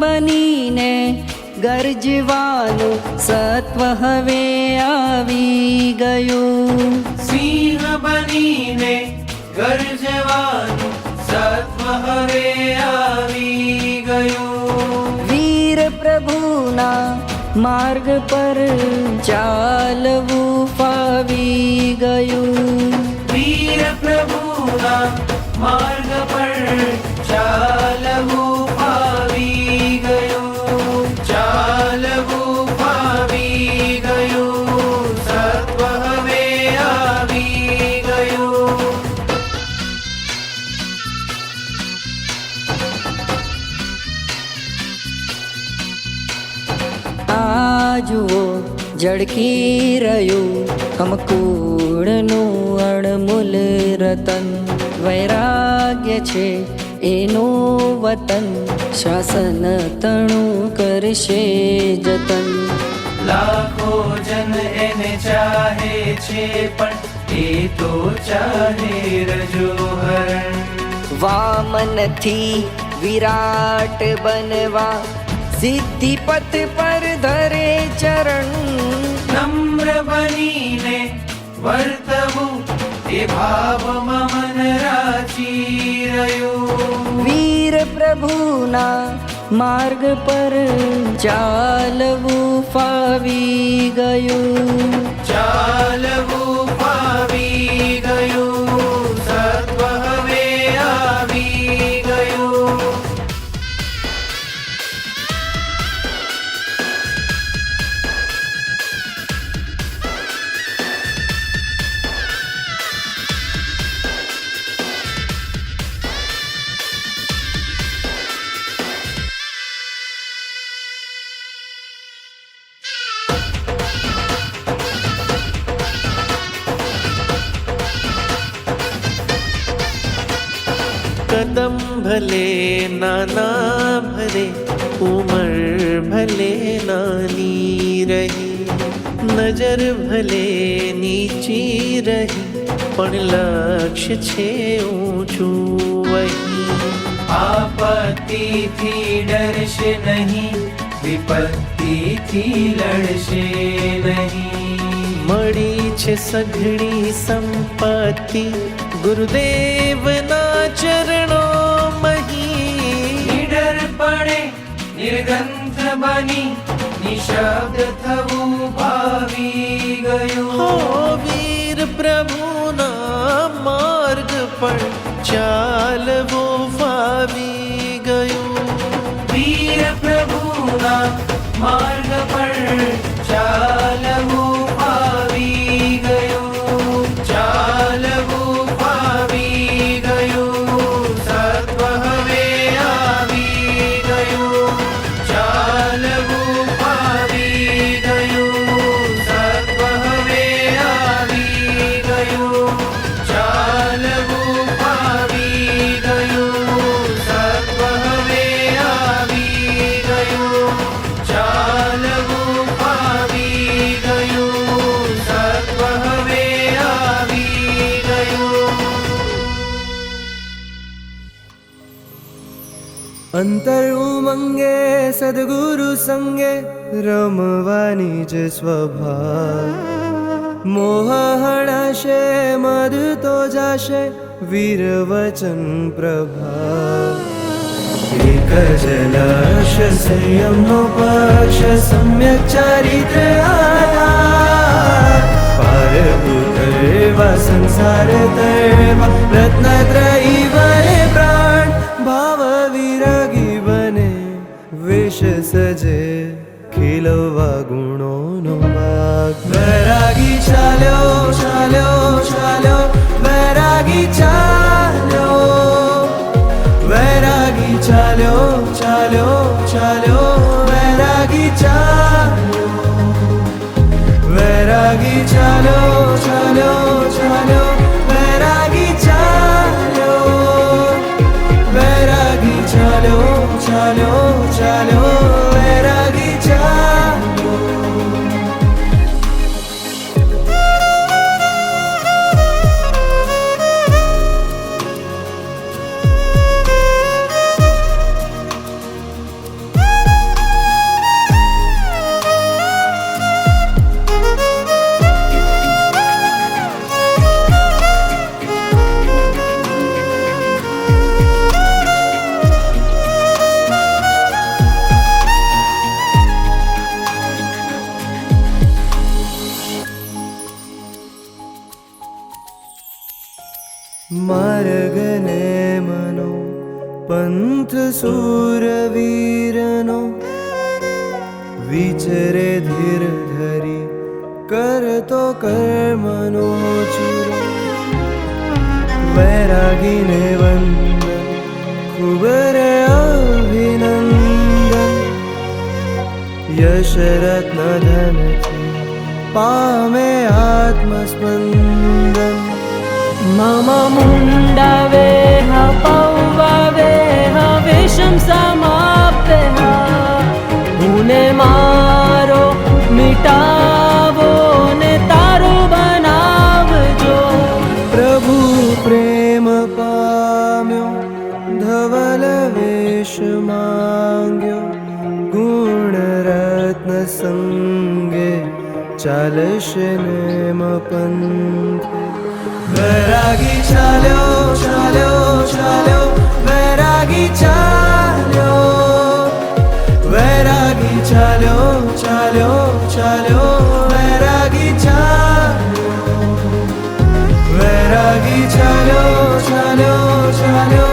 બનીને ગરજવાનું સત્વ હવે આવી ગયું. સિંહ બનીને ગર્જવાનું સત્વ હવે આવી ગયું. વીર પ્રભુના માર્ગ પર ચાલવું ફાવી ગયું. વીર પ્રભુના માર્ગ પર ચાલવું ફાવી ગયું. ચાલવું ફાવી ગયું. સત્વ હવે આવી ગયું. આ જુઓ ઝળકી રહ્યું કમકૂળનું અણમૂલ રતન. વૈરાગ્ય છે એનું વતન, શાસન તણું કરશે જતન. લાખો જન એને ચાહે છે પણ એ તો ચાહે રજોહરણ. વામનથી વિરાટ બનવા સિદ્ધિ પથ પર ધરે ચરણ. નમ્ર બનીને વર્તવું એ ભાવમાં મન રાચી રહ્યું. વીર પ્રભુના માર્ગ પર ચાલવું ફાવી ગયું. ચાલવું ફાવી ગયું. સત્વ હવે આવી ગયું. कदम भले नाना भरे, उमर भले नानी रही, नजर भले નીચી રહી, પણ લક્ષ્ય છે ઊંચું વહી. આપત્તિથી ડરશે નહીં, વિપત્તિથી લડશે નહીં. મળી છે સઘળી સંપત્તિ ગુરુદેવના ચરણો મહી. નિડરપણે નિર્ગંધ બની નિશબ્દ થવું ભાવી ગયું. હો વીર પ્રભુના માર્ગ પર ચાલવું ફાવી ગયું. વીર પ્રભુના માર્ગ પર ચાલવું ફાવી ગયું. ચાલવું ફાવી ગયું. સત્વ હવે આવી ગયું. ચાલવું ફાવી ગયું. સત્વ હવે આવી ગયું. ચાલવું ફાવી ગયું. સત્વ હવે આવી ગયું. ચાલવું ફાવી ગયું. સત્વ હવે આવી ગયું. અંતર ઉમંગે સદગુરુ સંગે રમવાની જ સ્વભાવ. મોહ હણાશે મદ તો જાશે વીર વચન પ્રભાવ. એક જ લક્ષ્ય સંયમનો પક્ષ સમ્યક ચારિત્ર આધાર. પાર ઉતરવા સંસાર તરવા રત્નત્રયી વરે પ્રાણ. ભાવ વિરાગી બને વેશ સજે ખીલવા ગુણોનો ભાગ. વૈરાગી ચાલ્યો ચાલ્યો ચાલ્યો વૈરાગી ચાલ્યો. વૈરાગી ચાલ્યો ચાલ્યો ચાલ્યો વૈરાગી ચાલ્યો. વૈરાગી ચાલ્યો ચાલ્યો ચાલ્યો વૈરાગી ચાલ્યો. વૈરાગી ચાલ્યો ચાલ્યો ચાલ્યો વૈરાગી ચાલ્યો. માર્ગ ને મનો પંથ સુરવીરનો વિચરે ધીર ધરી કરતો કર્મનો ચૂરો વૈરાગીને વંદન ખૂબ રે અભિનંદન યશ રત્ન ધનથી પામે આત્મસ્પંદન मम मुण्डवेह पौववेह विषं समाप्तः पुने मारो मिटावो ने तारो बनावजो પ્રભુ પ્રેમ પામ્યો ધવલ વેશ માંગ્યો ગુણ રત્ન સંગે ચાલશે નેમ પંથ વૈરાગી ચાલ્યો ચાલ્યો ચાલ્યો વૈરાગી ચાલ્યો વૈરાગી ચાલ્યો ચાલ્યો ચાલ્યો વૈરાગી ચાલ્યો વૈરાગી ચાલ્યો ચાલ્યો ચાલ્યો